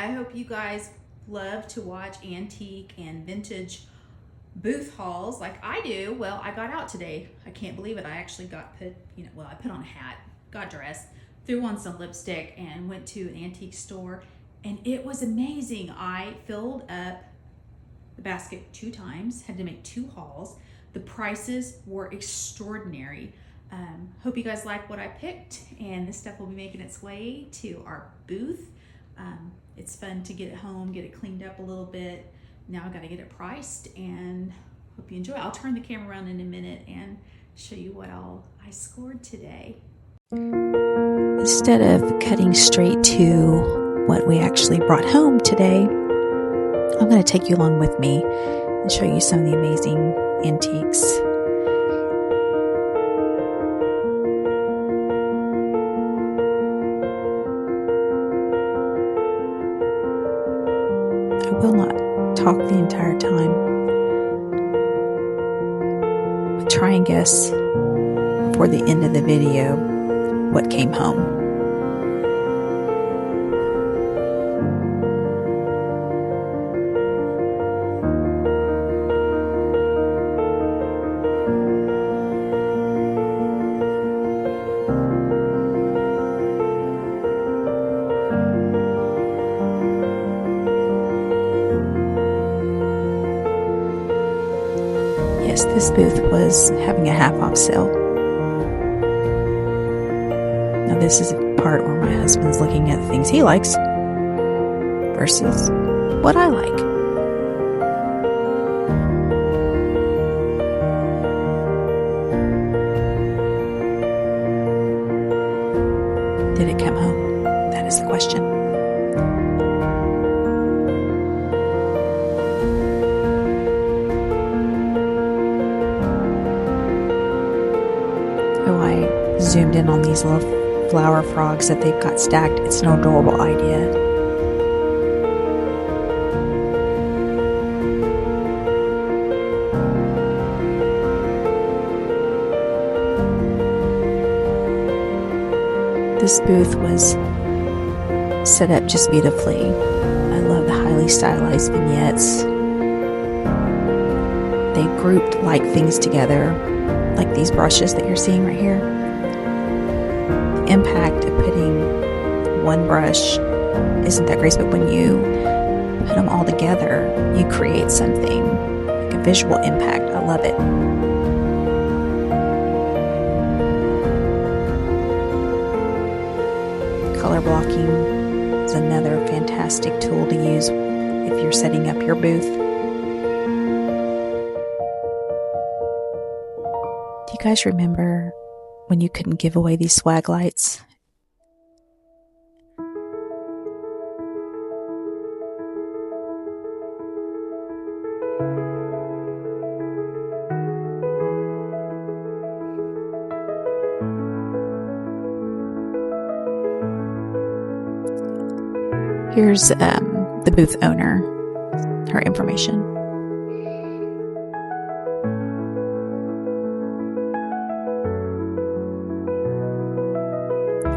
I hope you guys love to watch antique and vintage booth hauls like I do. Well, I got out today. I can't believe it. I actually I put on a hat, got dressed, threw on some lipstick, and went to an antique store, and it was amazing. I filled up the basket 2 times, had to make 2 hauls. The prices were extraordinary. Hope you guys like what I picked, and this stuff will be making its way to our booth. It's fun to get it home, get it cleaned up a little bit. Now I got to get it priced, and hope you enjoy. I'll turn the camera around in a minute and show you what I scored today. Instead of cutting straight to what we actually brought home today, I'm going to take you along with me and show you some of the amazing antiques. I will not talk the entire time, but try and guess before the end of the video what came home. Yes, this booth was having a half-off sale. Now this is a part where my husband's looking at the things he likes versus what I like. Did it come home? That is the question. Oh, I zoomed in on these little flower frogs that they've got stacked. It's an adorable idea. This booth was set up just beautifully. I love the highly stylized vignettes. They grouped like things together, like these brushes that you're seeing right here. The impact of putting one brush isn't that great, but when you put them all together, you create something, like a visual impact. I love it. Color blocking is another fantastic tool to use if you're setting up your booth. Do you guys remember when you couldn't give away these swag lights? Here's the booth owner, her information.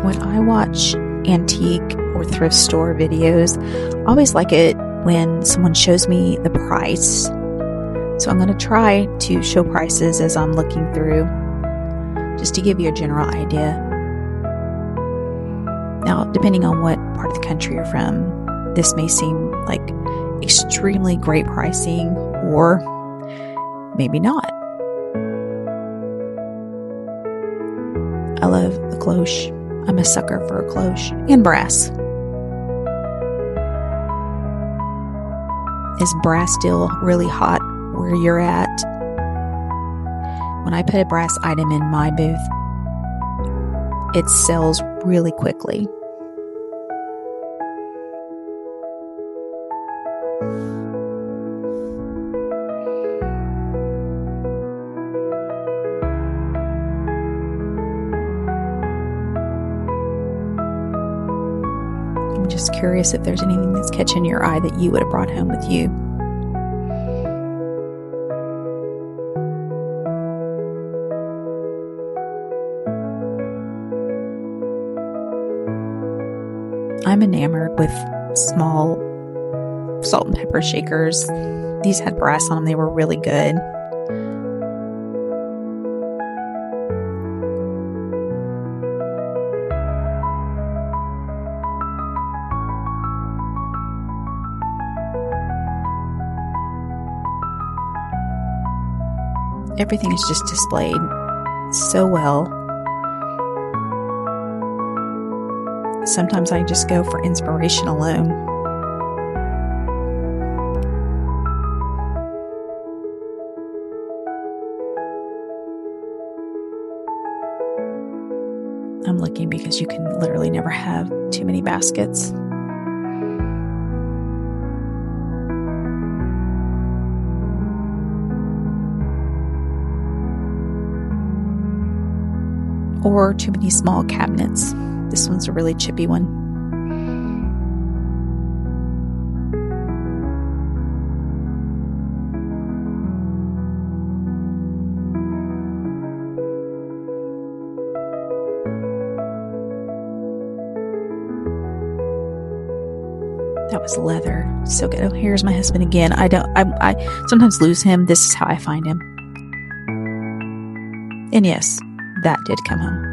When I watch antique or thrift store videos, I always like it when someone shows me the price. So I'm going to try to show prices as I'm looking through, just to give you a general idea. Now, depending on what part of the country you're from, this may seem like extremely great pricing, or maybe not. I love a cloche. I'm a sucker for a cloche and brass. Is brass still really hot where you're at? When I put a brass item in my booth, it sells really quickly. I'm just curious if there's anything that's catching your eye that you would have brought home with you. I'm enamored with small salt and pepper shakers. These had brass on them. They were really good. Everything is just displayed so well. Sometimes I just go for inspiration alone. I'm looking because you can literally never have too many baskets. Or too many small cabinets. This one's a really chippy one. That was leather. So good. Oh, here's my husband again. I sometimes lose him. This is how I find him. And yes, that did come home.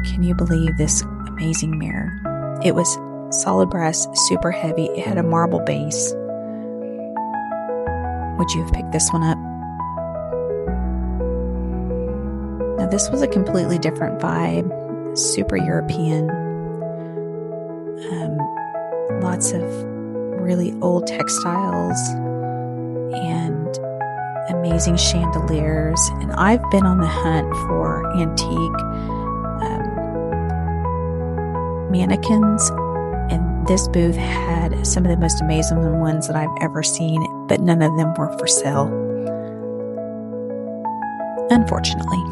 Can you believe this amazing mirror? It was solid brass, super heavy. It had a marble base. Would you have picked this one up? Now this was a completely different vibe, super European. Lots of really old textiles and amazing chandeliers. And I've been on the hunt for antique mannequins, and this booth had some of the most amazing ones that I've ever seen, but none of them were for sale, unfortunately.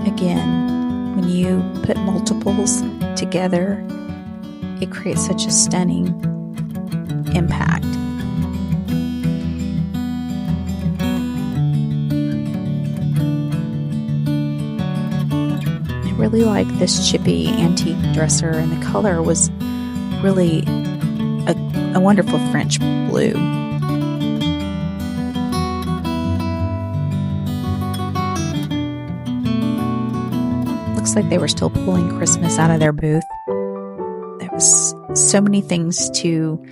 Again, when you put multiples together, it creates such a stunning impact. I really like this chippy antique dresser, and the color was really a wonderful French blue. Looks like they were still pulling Christmas out of their booth. There was so many things to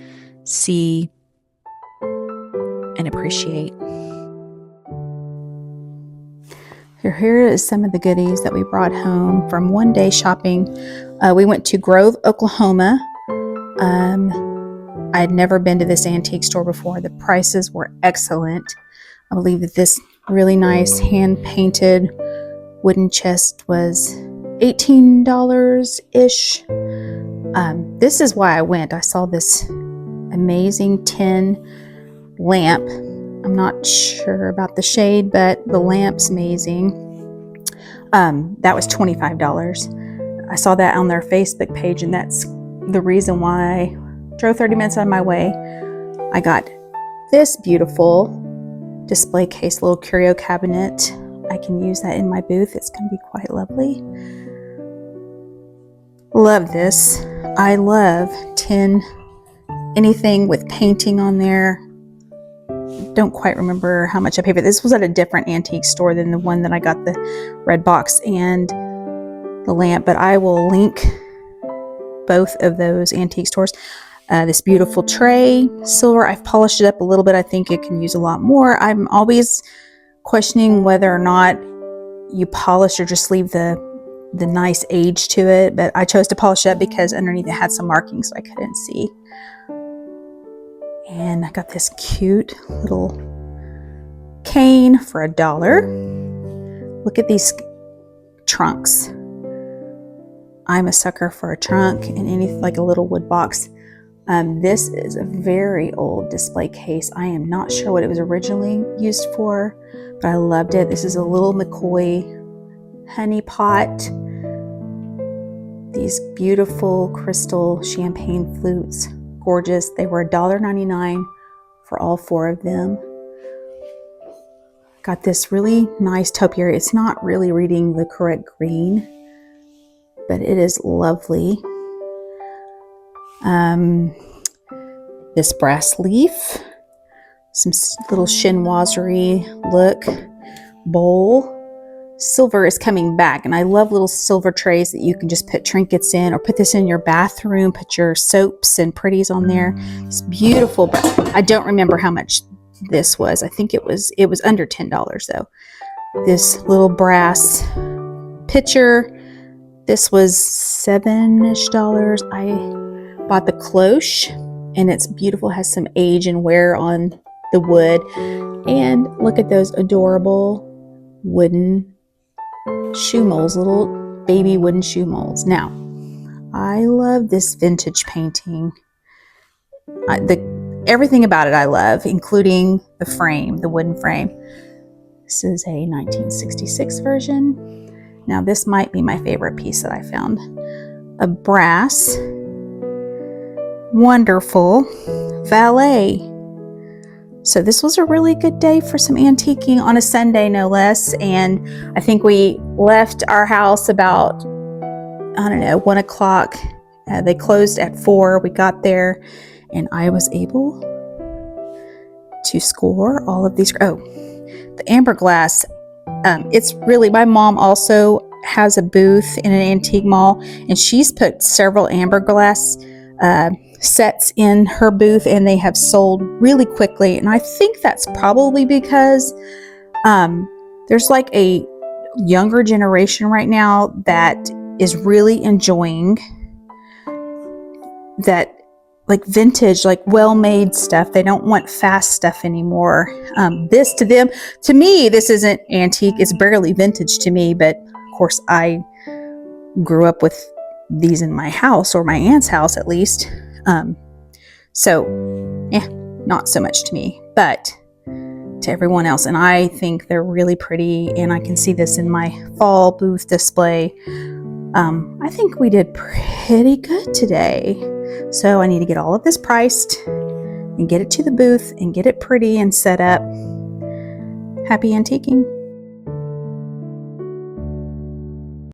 see and appreciate. Here is some of the goodies that we brought home from one day shopping. We went to Grove, Oklahoma. I had never been to this antique store before. The prices were excellent. I believe that this really nice hand-painted wooden chest was $18-ish. This is why I went. I saw this amazing tin lamp. I'm not sure about the shade, but the lamp's amazing. That was $25. I saw that on their Facebook page, and that's the reason why I drove 30 minutes out of my way. I got this beautiful display case, little curio cabinet. I can use that in my booth. It's going to be quite lovely. Love this. I love tin, anything with painting on there. Don't quite remember how much I paid for this. Was at a different antique store than the one that I got the red box and the lamp, but I will link both of those antique stores. This beautiful tray, silver. I've polished it up a little bit. I think it can use a lot more. I'm always questioning whether or not you polish or just leave the nice age to it, but I chose to polish it up because underneath it had some markings so I couldn't see. And I got this cute little cane for $1. Look at these trunks. I'm a sucker for a trunk and anything like a little wood box. This is a very old display case. I am not sure what it was originally used for, but I loved it. This is a little McCoy honey pot. These beautiful crystal champagne flutes, gorgeous. They were $1.99 for all 4 of them. Got this really nice topiary. It's not really reading the correct green, but it is lovely. This brass leaf, some little chinoiserie look, bowl. Silver is coming back, and I love little silver trays that you can just put trinkets in, or put this in your bathroom, put your soaps and pretties on there. It's beautiful, but I don't remember how much this was. I think it was under $10 though. This little brass pitcher, this was $7-ish. I bought the cloche, and it's beautiful, has some age and wear on the wood. And look at those adorable wooden shoe molds, little baby wooden shoe molds. Now, I love this vintage painting. Everything about it I love, including the frame, the wooden frame. This is a 1966 version. Now, this might be my favorite piece that I found. A brass, wonderful valet. So this was a really good day for some antiquing on a Sunday, no less. And I think we left our house about, 1 o'clock. They closed at 4. We got there, and I was able to score all of these. Oh, the amber glass. It's really, my mom also has a booth in an antique mall, and she's put several amber glass sets in her booth, and they have sold really quickly. And I think that's probably because there's like a younger generation right now that is really enjoying that, like vintage, like well-made stuff. They don't want fast stuff anymore. This to them, to me, this isn't antique. It's barely vintage to me, but of course I grew up with these in my house, or my aunt's house at least. So not so much to me, but to everyone else. And I think they're really pretty, and I can see this in my fall booth display. I think we did pretty good today. So I need to get all of this priced and get it to the booth and get it pretty and set up. Happy antiquing.